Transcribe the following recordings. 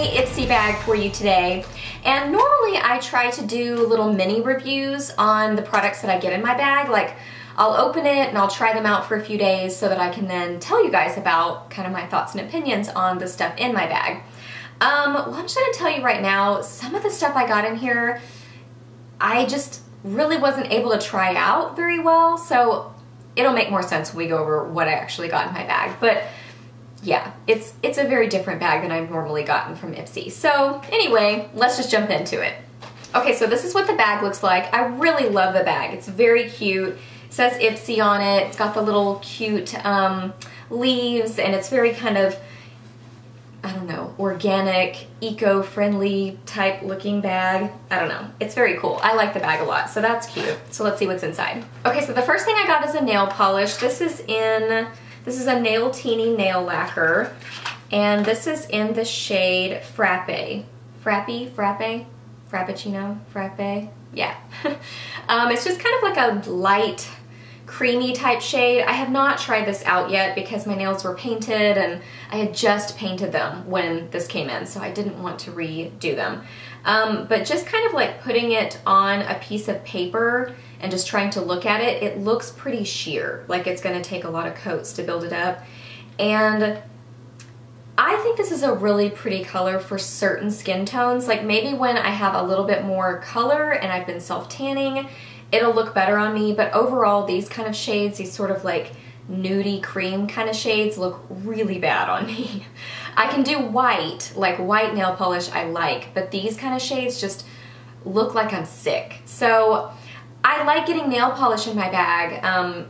a Ipsy bag for you today. And normally I try to do little mini reviews on the products that I get in my bag. Like I'll open it and I'll try them out for a few days so that I can then tell you guys about kind of my thoughts and opinions on the stuff in my bag. Well, I'm just gonna tell you right now, some of the stuff I got in here, I just really wasn't able to try out very well, so it'll make more sense when we go over what I actually got in my bag. But yeah, it's a very different bag than I've normally gotten from Ipsy. So anyway, let's just jump into it. Okay, so this is what the bag looks like. I really love the bag. It's very cute. It says Ipsy on it. It's got the little cute leaves, and it's very kind of, I don't know, organic, eco-friendly type looking bag. I don't know. It's very cool. I like the bag a lot, so that's cute. So let's see what's inside. Okay, so the first thing I got is a nail polish. This is a Nailtini nail lacquer, and this is in the shade Frappe. Frappuccino? Frappe? Yeah. It's just kind of like a light, creamy type shade. I have not tried this out yet because my nails were painted and I had just painted them when this came in, so I didn't want to redo them. But just kind of like putting it on a piece of paper and just trying to look at it, it looks pretty sheer, like it's gonna take a lot of coats to build it up. And I think this is a really pretty color for certain skin tones. Like maybe when I have a little bit more color and I've been self-tanning, it'll look better on me, but overall these kind of shades, these sort of like nudie cream kind of shades, look really bad on me. I can do white, like white nail polish I like, but these kind of shades just look like I'm sick. So I like getting nail polish in my bag,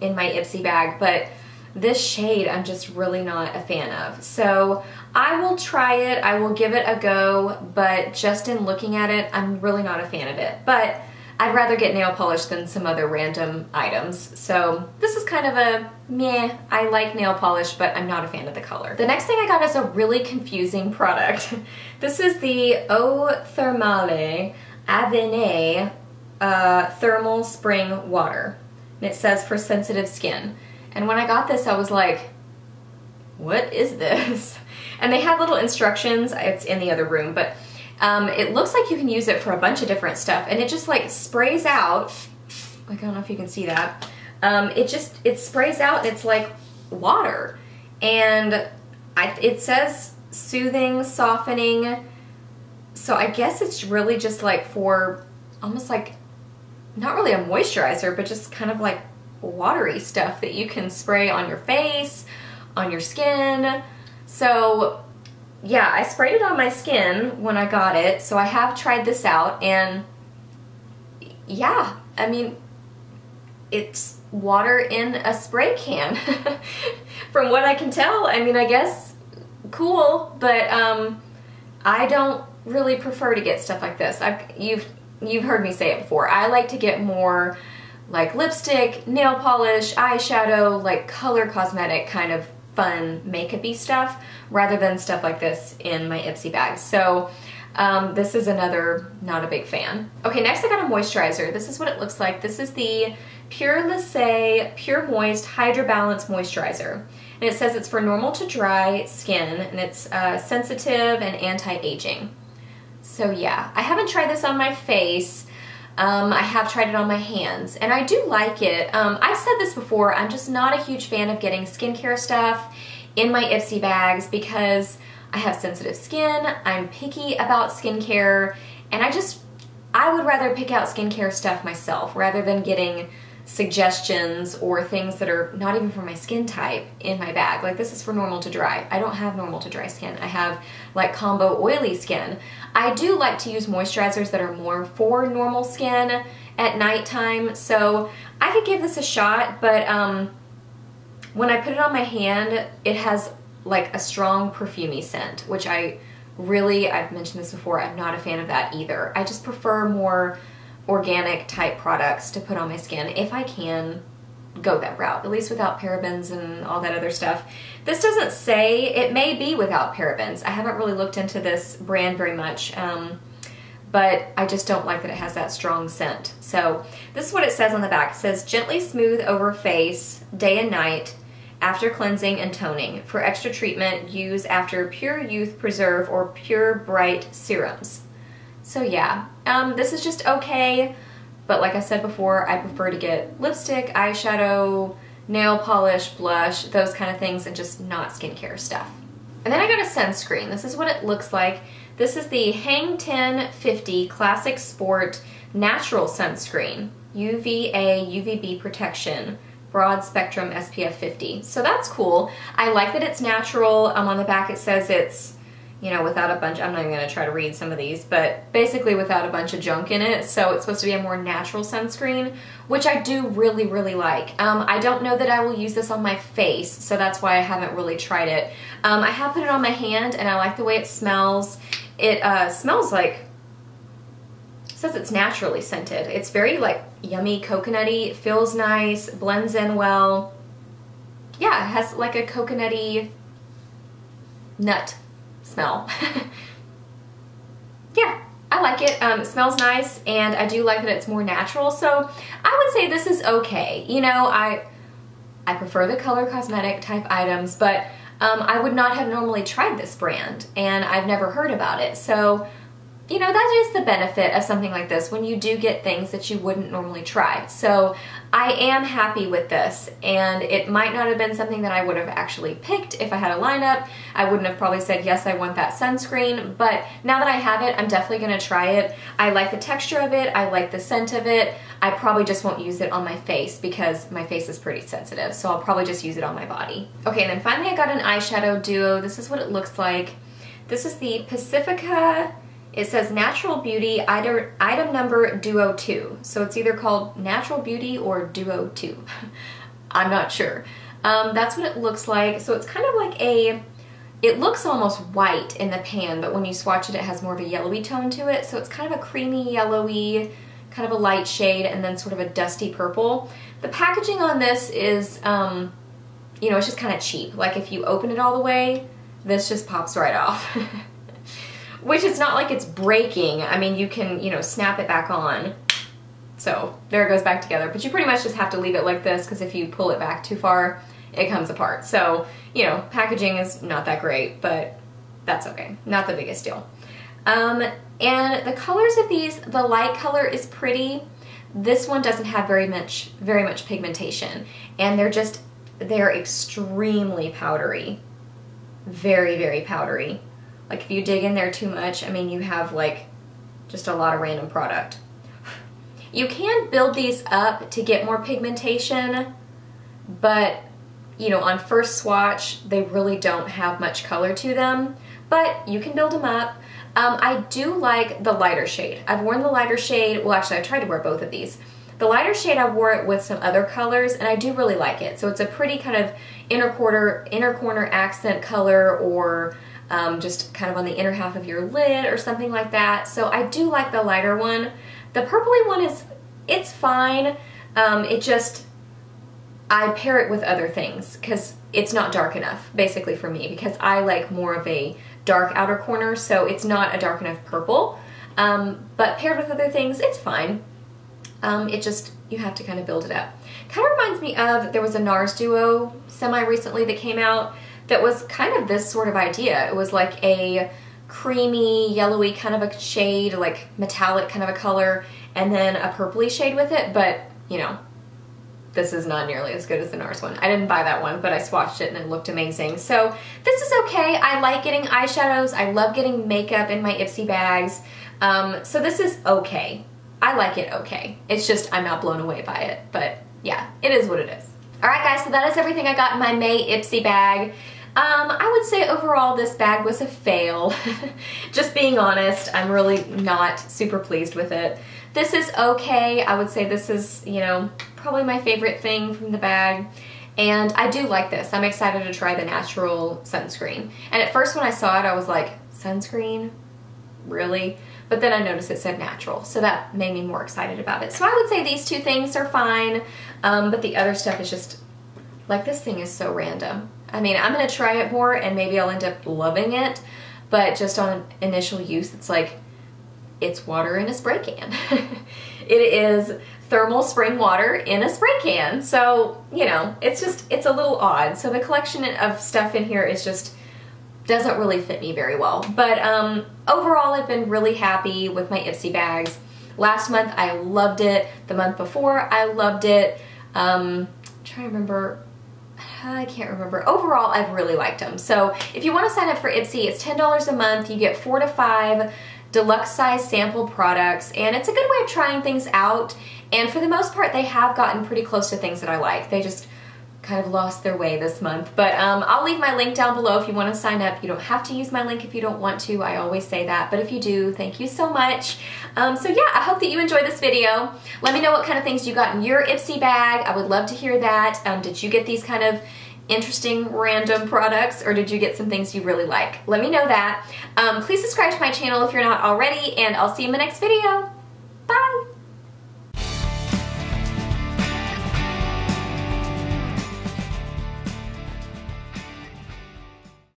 in my Ipsy bag, but this shade I'm just really not a fan of. So I will try it, I will give it a go, but just in looking at it, I'm really not a fan of it. But I'd rather get nail polish than some other random items. So this is kind of a meh. I like nail polish, but I'm not a fan of the color. The next thing I got is a really confusing product. This is the Eau Thermale Avène Thermal Spring Water. And it says for sensitive skin. And when I got this, I was like, what is this? And they had little instructions. It's in the other room, but it looks like you can use it for a bunch of different stuff, and it just like sprays out. Like, I don't know if you can see that. It sprays out and it's like water. And it says soothing, softening. So I guess it's really just like for almost like, not really a moisturizer, but just kind of like watery stuff that you can spray on your face, on your skin. So yeah, I sprayed it on my skin when I got it, so I have tried this out, and yeah, I mean, it's water in a spray can. From what I can tell, I mean, I guess cool, but I don't really prefer to get stuff like this. You've heard me say it before. I like to get more like lipstick, nail polish, eyeshadow, like color cosmetic kind of fun makeup-y stuff rather than stuff like this in my Ipsy bag. So this is another not a big fan. Okay, next I got a moisturizer. This is what it looks like. This is the Pure Lisse Pure Moist Hydra Balance Moisturizer. And it says it's for normal to dry skin, and it's sensitive and anti-aging. So yeah, I haven't tried this on my face. I have tried it on my hands, and I do like it. I've said this before, I'm just not a huge fan of getting skincare stuff in my Ipsy bags because I have sensitive skin, I'm picky about skincare, and I would rather pick out skincare stuff myself rather than getting suggestions or things that are not even for my skin type in my bag. Like this is for normal to dry. I don't have normal to dry skin. I have like combo oily skin. I do like to use moisturizers that are more for normal skin at nighttime, so I could give this a shot, but when I put it on my hand, it has like a strong perfumey scent, which I've mentioned this before, I'm not a fan of that either. I just prefer more organic type products to put on my skin if I can go that route, at least without parabens and all that other stuff. This doesn't say, it may be without parabens. I haven't really looked into this brand very much, but I just don't like that it has that strong scent. So this is what it says on the back. It says gently smooth over face day and night after cleansing and toning. For extra treatment, use after Pure Youth Preserve or Pure Bright serums. So yeah, this is just okay, but like I said before, I prefer to get lipstick, eyeshadow, nail polish, blush, those kind of things, and just not skincare stuff. And then I got a sunscreen. This is what it looks like. This is the Hang 1050 Classic Sport Natural Sunscreen. UVA, UVB protection, broad spectrum SPF 50. So that's cool. I like that it's natural. On the back it says it's, you know, without a bunch, I'm not even gonna try to read some of these, but basically without a bunch of junk in it. So it's supposed to be a more natural sunscreen, which I do really, really like. I don't know that I will use this on my face, so that's why I haven't really tried it. I have put it on my hand and I like the way it smells. It smells like, it says it's naturally scented. It's very like yummy, coconutty, it feels nice, blends in well. Yeah, it has like a coconutty nut smell. Yeah, I like it. It smells nice, and I do like that it's more natural, so I would say this is okay. You know, I prefer the color cosmetic type items, but I would not have normally tried this brand, and I've never heard about it. So, you know, that is the benefit of something like this, when you do get things that you wouldn't normally try. So I am happy with this, and it might not have been something that I would have actually picked if I had a lineup. I wouldn't have probably said, yes, I want that sunscreen, but now that I have it, I'm definitely gonna try it. I like the texture of it, I like the scent of it. I probably just won't use it on my face because my face is pretty sensitive, so I'll probably just use it on my body. Okay, and then finally I got an eyeshadow duo. This is what it looks like. This is the Pacifica. It says Natural Beauty item number Duo 2. So it's either called Natural Beauty or Duo 2. I'm not sure. That's what it looks like. So it's kind of like a, it looks almost white in the pan, but when you swatch it, it has more of a yellowy tone to it. So it's kind of a creamy, yellowy, kind of a light shade, and then sort of a dusty purple. The packaging on this is, you know, it's just kind of cheap. Like if you open it all the way, this just pops right off. Which is not like it's breaking. I mean, you can, you know, snap it back on. So there it goes back together. But you pretty much just have to leave it like this, because if you pull it back too far, it comes apart. So, you know, packaging is not that great, but that's okay. Not the biggest deal. And the colors of these, the light color is pretty. This one doesn't have very much pigmentation. And they're extremely powdery. Very, very powdery. Like if you dig in there too much, I mean, you have like just a lot of random product. You can build these up to get more pigmentation, but you know, on first swatch, they really don't have much color to them, but you can build them up. I do like the lighter shade. I've worn the lighter shade, well actually I tried to wear both of these. The lighter shade, I wore it with some other colors, and I do really like it. So it's a pretty kind of inner corner accent color, or just kind of on the inner half of your lid or something like that. So I do like the lighter one. The purpley one it's fine. I pair it with other things because it's not dark enough, basically for me, because I like more of a dark outer corner, so it's not a dark enough purple. But paired with other things, it's fine. You have to kind of build it up. Kind of reminds me of, there was a NARS duo semi-recently that came out that was kind of this sort of idea. It was like a creamy, yellowy kind of a shade, like metallic kind of a color, and then a purpley shade with it, but, you know, this is not nearly as good as the NARS one. I didn't buy that one, but I swatched it and it looked amazing. So this is okay. I like getting eyeshadows. I love getting makeup in my Ipsy bags. So this is okay. I like it okay. It's just I'm not blown away by it, but yeah, it is what it is. Alright guys, so that is everything I got in my May Ipsy bag. I would say overall this bag was a fail. Just being honest, I'm really not super pleased with it. This is okay. I would say this is, you know, probably my favorite thing from the bag. And I do like this. I'm excited to try the natural sunscreen. And at first when I saw it, I was like, sunscreen? Really? But then I noticed it said natural, so that made me more excited about it. So I would say these two things are fine, but the other stuff is just, like, this thing is so random. I mean, I'm gonna try it more and maybe I'll end up loving it, but just on initial use, it's like, it's water in a spray can. It is thermal spring water in a spray can. So, you know, it's a little odd. So the collection of stuff in here is just, doesn't really fit me very well. But overall, I've been really happy with my Ipsy bags. Last month, I loved it. The month before, I loved it. I'm trying to remember. I can't remember. Overall, I've really liked them. So if you want to sign up for Ipsy, it's $10 a month. You get 4 to 5 deluxe size sample products, and it's a good way of trying things out. And for the most part, they have gotten pretty close to things that I like. They just kind of lost their way this month. But I'll leave my link down below if you want to sign up. You don't have to use my link if you don't want to. I always say that. But if you do, thank you so much. So yeah, I hope that you enjoyed this video. Let me know what kind of things you got in your Ipsy bag. I would love to hear that. Did you get these kind of interesting random products, or did you get some things you really like? Let me know that. Please subscribe to my channel if you're not already, and I'll see you in my next video.